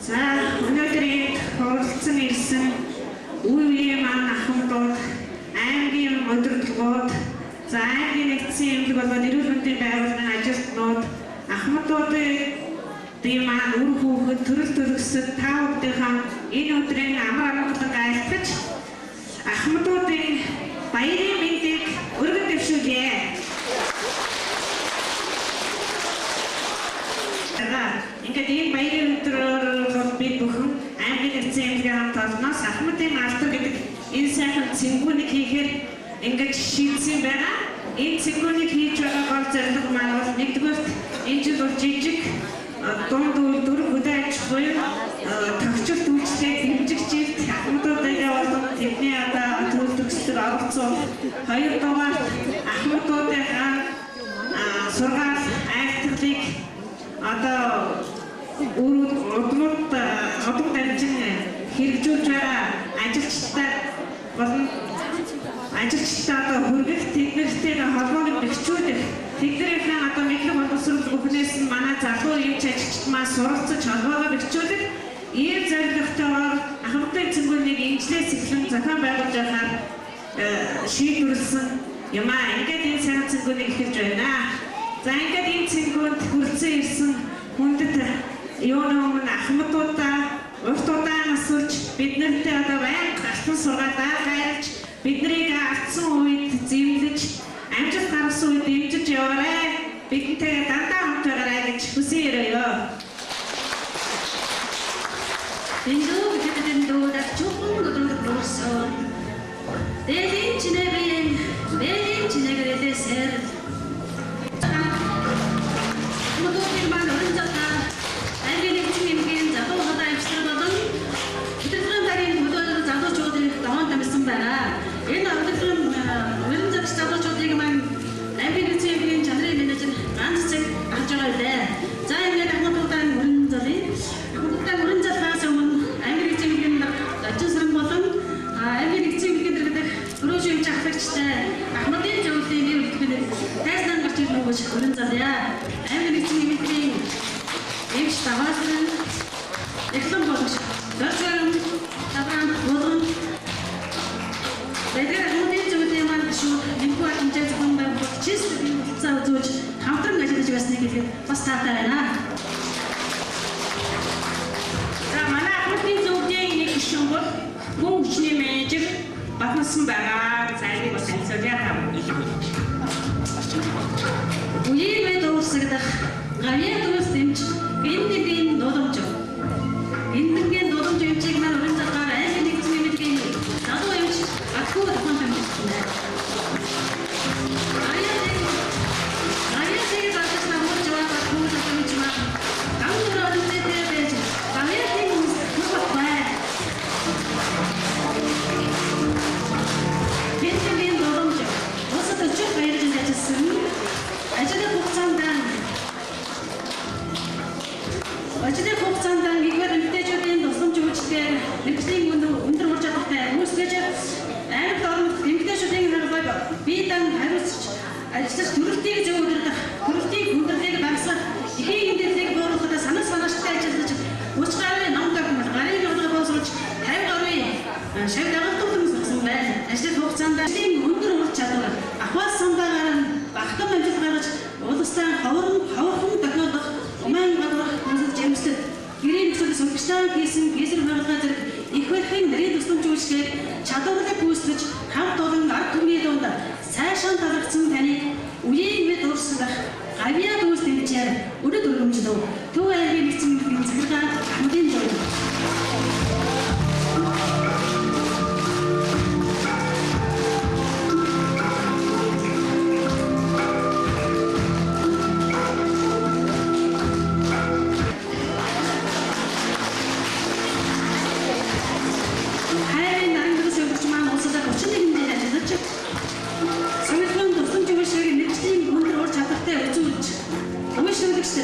За өнөөдрийн хуралцсан ирсэн үеийн маань ахмадууд аймгийн удирдлагууд за аймгийн нэгдсэн эмнэлэг болоод эрүүл мэндийн байгууллагын ажилтнууд ахмадуудын маань үр хүүхэд төрөл төрөсөд та бүдийнхаа энэ өдрийн амар амгалан айлтгаж ахмадуудын баярын мэндийг өргөн дэвшүүлье. Ингээд энэ баярын өдрөөр бид бүхэн аймгийн нэгдсэн эмнэлгийн хамт олноос ахмадын алдар гэдэг энэ сайхан цэнгүүнийг хийхээр ингээд шийдсэн байна. Энэ цэнгүүнийг хийж байгаа гол зорилго маань бол нэгдүгээр энэ жил бол жижиг дунд үйлдвэр хөдөө аж ахуйн төвчл үйлчлэгийг дэмжигчид ахмадуудаа болон тэдний одоо төлөв төгсөлтөд оролцсон. Хоёрдугаар ахмадуудынхаа сургаал айлтгалыг одоо удмууд дамжин хэрэгжүүлж байгаа ажилчдаа болон ажилчдаа одоо хүргэх тэднэртэй холбоог бэхжүүлэх тэднэрийн одоо мэдлэг боловсрол бүхнээс нь манай залуу эмч ажилчид маань суралцаж холбоогоо бэхжүүлэх ийм зорилготойгоор ахмадын цэнгүүнийг инженерист эхлэн зохион байгуулж байхаар шийдвэрлсэн юм аа. Ингээд энэ сайн цэнгүүнийг эхэлж байна. За ингээд энэ цэнгүүнд хүрсэн ирсэн хүндэт юуны өмнө ахмадуудаа урт удаан асууж биднэртэй одоо байнга галтан сургаалаа гайлж биднийг алдсан үед зэмлэж амжилт гаргасан үед дэмжиж яваарай. Бидэнтэй дандаа хамт байгаарай гэж хүсээрээ. Дэндүү дачуун дөрөсөн. Дэдин чинэгэрээсээр 모두들 만 어른졌다. 알게는 팀인 자도 하다 입술거든. 그들은 다른 모두들 자도 조들 나온다면 쓴다나. 얘는 어른들은 어른적 자도 조들이만 알게는 팀인 자들이 내려진 안식 가져갈 때. 자 이제 한국단 어른들이 한국단 어른적 하서는 알게는 팀인 낮은 사람 보던 알게는 팀인들한테 그러지 작작치다. 아무튼 저한테 이렇게 대단 같은 거지 어른들이야. аймгийн нэгдлийн эмч таваасан эхлэн болж дөрвөн таван бодон тэгээд хамтын зөвлөлийн маань шүү нэггүй хэмжээ зөвхөн чист цаа зүүж хамтран ажиллаж байсныг хэлээд бас таатай байна. За манай хамтын зөвлөлийн нэг гишүүн бол хүн хүчний менежер Батнасан байгаа. Зайлыг бас хэлсээр Үеийн мэд уусагдах гавьяа дүүс дэмж гиннэгийн дуудамж. Гиннэгийн дуудамж эмчийг маань өрн цагаар аймгийн нэгдсэн эмнэлгийн залуу эмч Атгүй тухайн хэмжээтэй. Гавьяатыг батлаж намууж байгаа Атгүй тухайн эмч маань гамдур орнцэтэй байж гавьяатыг нүгэх бай. Гиннэгийн дуудамж усад өчиг баярж ажилласан. Ажлын хугацаанд нэгдүгээр эмэгтэйчүүдийн тусламж үйлчлэгээр нэгдлийн өндөр ур чадвартай үүсгэж аймагт орон эмэгтэйчүүдийн харгалыг бие дан хариуцж ажиллаж төрөлтийг зөв удирдах, төрөлтийг хүндрэлийг багасгах, эхийн хэмжээнийг бууруулахад санаа санаачтай ажиллаж 30 гаруй ном документ, гарын нотог боловсруулж 50 гаруй шав дагалдуулсан гэсэн байна. Ажлын хугацаанд өндөр ур чадвар ахвал самбаагаар багтан амжилт гаргаж улстай хавархан тохиолдох уман гадуур жимсэд гэрийн нөхцөл сувгчтай хийсэн гизэр байгууллага зэрэг их барихын нарийн тусламж үйлчлэгээр чадварлаг гүйцэтгэж хамт олон ард түмний дунд сайшаан талархсан таныг үеийн мэд уурсгах гавьяа дүүс дэмжээр өрөд өргөмжлөв. Төв аймгийн нэгдсэн эмнэлгийн захиргаан Ахмадын зөвлөл.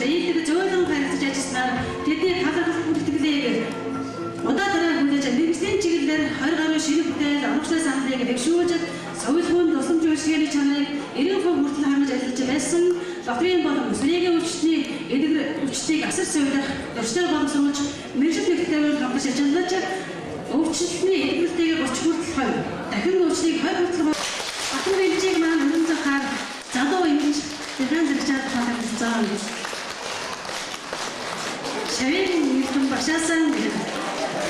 Энийг зөөлөн харилцаж ажилласнаар тэдний талархах бүртгэлийг удаа дараа хүлээж нэгдлийн чиглэлээр 20 гаруй шинэ бүтээл оруулсан саналыг бэхжүүлж совилгын тусламж үйлчилгээний чанарыг 90% хүртэл хангаж ажиллаж байсан. Доктрин болон сүрээгийн өвчтний эдгээр өвчтийг асар сувилах, дуртай боловсруулж мэргэжил шалгалж өвчлөлтний эргэлтэйг 30 хүртэл 2, дахин өвчлөлийг 20 хүртэл Батхан гэмчийг маань өрн захаар залуу ингэж дахин зэрэгчаад таалагдсан. Шавийн нэгэн башаасан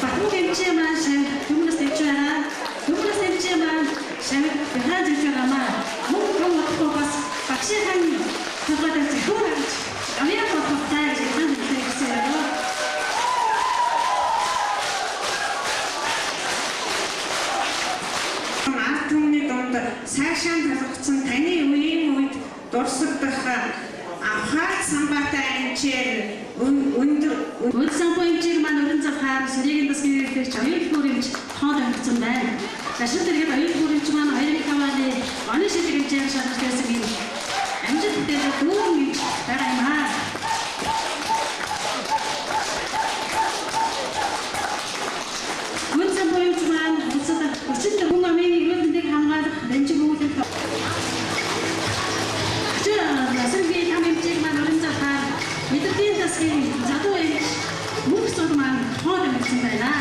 Батхан гэмчээ маань шав хүмүүст дэвч байгаа. Хүмүүст дэвчээ маань шав дахин зэрэгч байгаамаа. Мөн бас багшийн толгойд зөвхөн амиа бодохтай гэсэн хэлсэн. Сайшаан талхацсан таны үеийн үед дурсагдах авхаар самбаатай анчээр өндөр санхүү хэмжээг маань өрн захаар сэргийн засгийн хэрэглэгч оюутнууд хэмж тоон тавьсан байна. Дашин тэргээр оюутнууд хэмж маань 2005 оны оны шилдэг хэмжээг шалгаж байсан юм. Амжилттай дүүрэн хэмж байгаа юм аа. Өрн санхүү хэмж маань улсад 34 хүн амын ирүүлбэрийг хамгаалах бенчиг үүдэл Сэргийн хэмжээг маань өрн захаар мэдрэлийн засгийн залуу хэмж мөнгөсөд маань тоон тавьсан байна.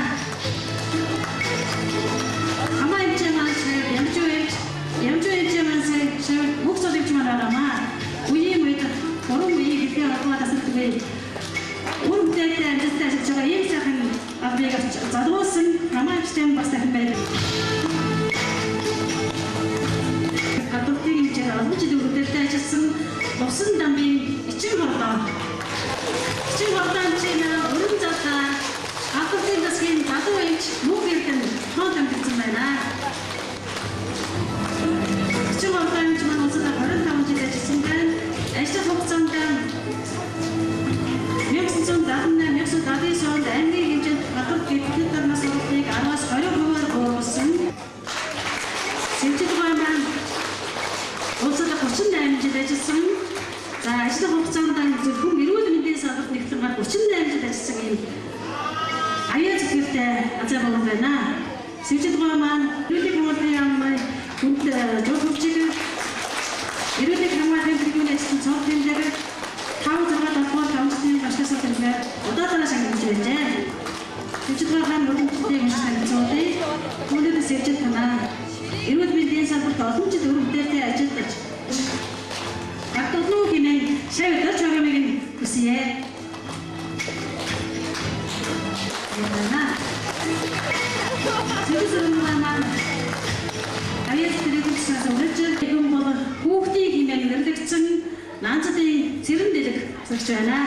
Хамаа хэмжээ маань ямжуу хэмжээ маань мөнгөсөд хэмж маань арамаа. Үеийн үед гурван үеийг хэлээ олгоод тасалдгүй. Үр бүтээлтэй амжилттай ажиллаж байгаа ийм сайхан авдрыг залуусан хамаа хэмжээ бас дахин байна. Хатуултын хэмжээ олон жил үргэлжлэлтэй ажилласан Усан дамбын эчин хордоо хэмжээ өрн захаар хатуултын засгийн залуу хэмж мөнгө иргэн тоон тавьсан байна. Эчин хордоо хэмж маань улсад 25 жил ажилласан байна. Ажил хугацаанд 1978-1979 онд аймгийн хэмжээнд хатуулт гэтэл дарнаас уртыг 10-аас 20%-аар бууруулсан. Сэтгүүл маань улсад 38 жил ажилласан. За ажил хугацаанд зөвхөн эрүүл мэндийн салбарт нэгтлэн 38 жил ажилласан юм аяа зүтгэртэй азаа болон байна. Сэтгүүл маань эрүүл мэндийн яамны хүнд жуулчиг эрүүл хамгаалалтын төлөвлөгөөний ажлын цог хэмжээг 5-6 давхар башкасаа төлөвлөөр удаатараа шангаж байжээ. Сэтгүүл маань өргөдөлтийг шангацсан үү? Түүнээс сэржил танаа эрүүл мэндийн салбарт олон жил өргөдөлтөй ажиллаж Гатулуу хэмээн шавь дөрж байгаагыг хүсье. Сэтгүүл маань аяц төлөвлөсөн үржил юм бол хүүхдийн хэмээн нэрлэгдсэн Наанцдын цэрэн дэлэг зэрч байна.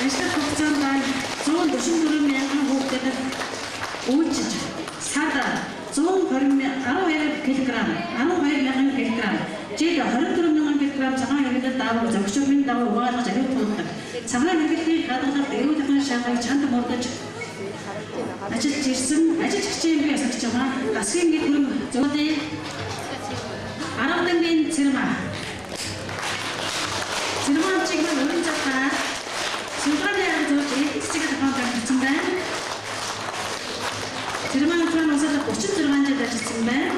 Ажил хугацаанд 144 мянган хүүхдэд үйлчилж сад 12 мянган кг, жил 24 мянган кг цагаан хэрэглэл даавар зохицуулалтын дагуу угаалгаж ариут тулдаг. Цагаан хэрэглэлийг хадгалах эрүүл мэндийн шалгыг чанд мөрдөж ажиллаж ирсэн ажил хичээлийн асагч байгаа. Засгийн гэр бүл зөөлөө Аравдангийн цэрмаачиг өрн захаар сүлгааны арга зурж эцэг тоон тавьсан байна. Цэрмаач маань усад 36 жил ажилласан байна.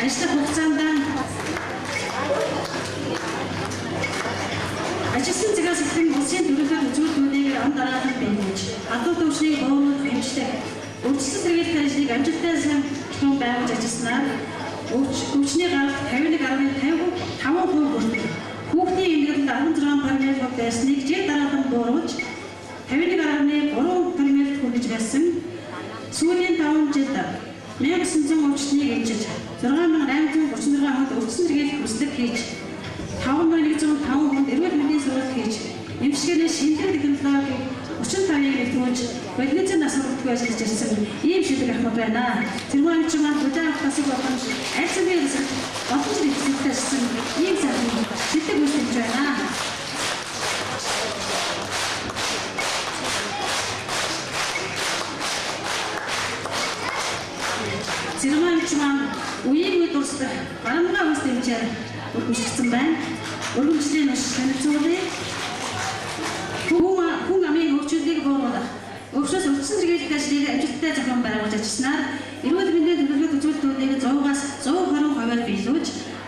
Ажил хугацаанд ажилтны зэгээс ихэнх улсын төрөлхөд үзүүлэлтүүдийг ам дараалан бэлдэж, адуу төвшнийг боомод хэмждэг. Үйлчлэл сэргийлэх ажлыг амжилттай сайн байгуулж ажилласнаар өвчний гаралт 51.55% хүртэл хүүхдийн эмнэлэгт 16% байсныг жил дараалан бууруулж 51.3% хүргэж байсан. Сүүлийн 5 жилд 1900 өвчнийг эмчилж 6836 хүнд өвчин сэргийлэх хүслэг хийж 5105 хүнд эрүүл мэндийн сургалт хийж эмчилгээний шинжилгээ технологиг 35-ыг нэвтрүүлж боловсролын насваргалтгүй ажиллаж ирсэн ийм шийдвэр авах байна. Цэрмаач маань бүжаах тасаг болгон альсан биеэс олон жил хэвлэлтэйсэн ийм сайхан шийдвэр үүсгэж байна. Цэрмаач маань үеийн үед урсдаг барамгаа үс дэмжээр өргөмжлөсөн байна. Өргөмжлийн уш танилцуулъя. Хүн амын өвчлөлийг бууруулах, өвчнөөс өвчин сэргийлэх ажлыг амжилттай зохион байгуулж ажилласнаар эрүүл мэндийн төлөвлөгөө үзүүлэлтүүдийг 100-аас 120% биелүүлж,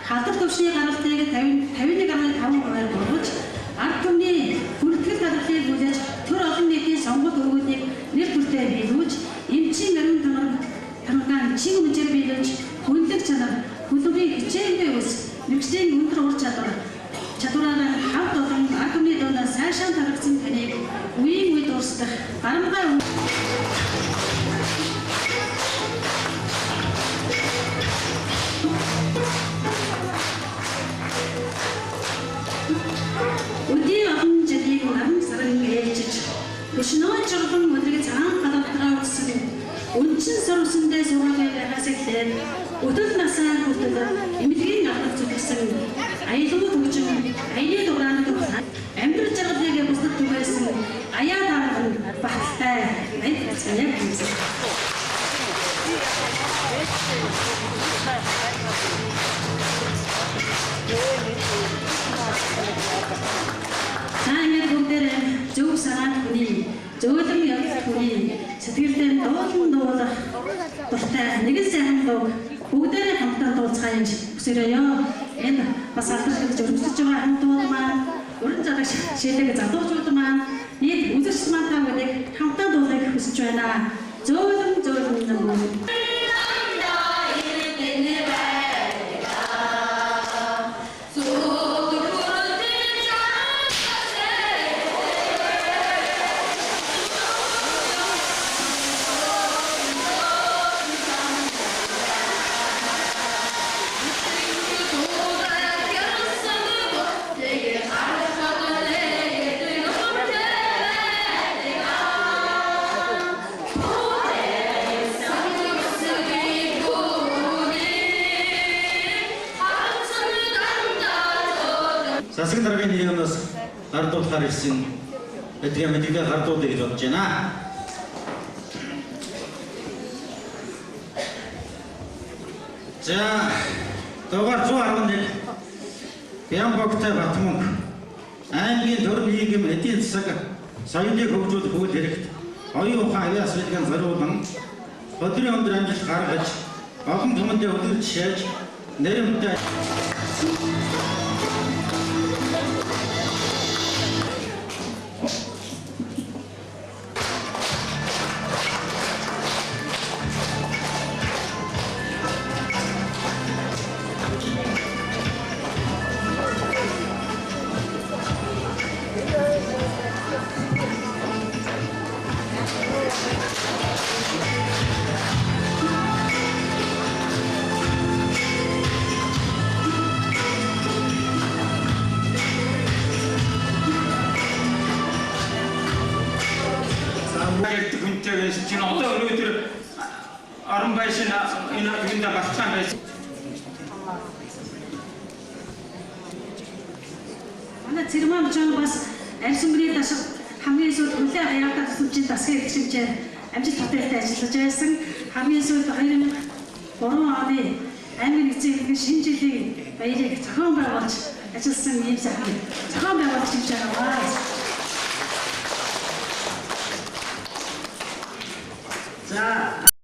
халдвар төвчний гаралтыг 51.5% бууруулж, ард түмний хүрэлцэх сонсдог. Гарамгай өдний олон жилийн наран саран ээлжиж өшнөө журган өдрийг цагаан галавтраа утсан өнчин сурсандээ сургууль байгаас эхлээд өдөл насаа хүртэл эмнэлгийн албан зүтгэсэн аялал хөгжим аяны дураанд амьдрал жаргалыг бусдад түгээсэн аяа дарган багтай аяд цаЯг хийсэн. Сайн бүгдээр зөв санаат хүний зөөлөн явдал хүний сэтгэлдээ дуулах дуртай нэгэн сайхан дуу бүгдээрээ хамтдаа дууцгаая гэж хүсээрээ. Энэ бас алдаршилж өргөжлөж байгаа хамтууд маань уран зараг шийдэг залуучууд маань нийт үзэгч маань та бүхэнд хамтдаа дуулахыг хүсэж байна. Зөөлөн зөөлөн Засаг даргын нэгнээс гардуулахаар ирсэн эдгээр мэдээлэл гардуулъя гэж бодож байна. За, дугаар 111 Бямбогтой Батмунг аймгийн төрийн нийгэм эдийн засаг соёлыг хөгжүүлэх үйл хэрэгт оюун ухаан авиас билгэн зориулан өдрийн өндөр амжилт гаргаж олон түмэндээ өдөрж шээж нэрмтэй чинь одоо өнөөдөр орон байшин энэ юунда багтаан байсан. Манай цэрмам жоо бас арьсангны дашиг хамгийн сүүлд хүлээ хаяалтаа тусламжийн засгийн хэрэгжүүлж амжилт бүтээлтэй ажиллаж байсан. Хамгийн сүүлд 2003 оны аймгийн эцэг эхлэн шинэ жилийн баярыг зохион байгуулж ажилласан ийм сайхан зохион байгуулж хийж байгаа. За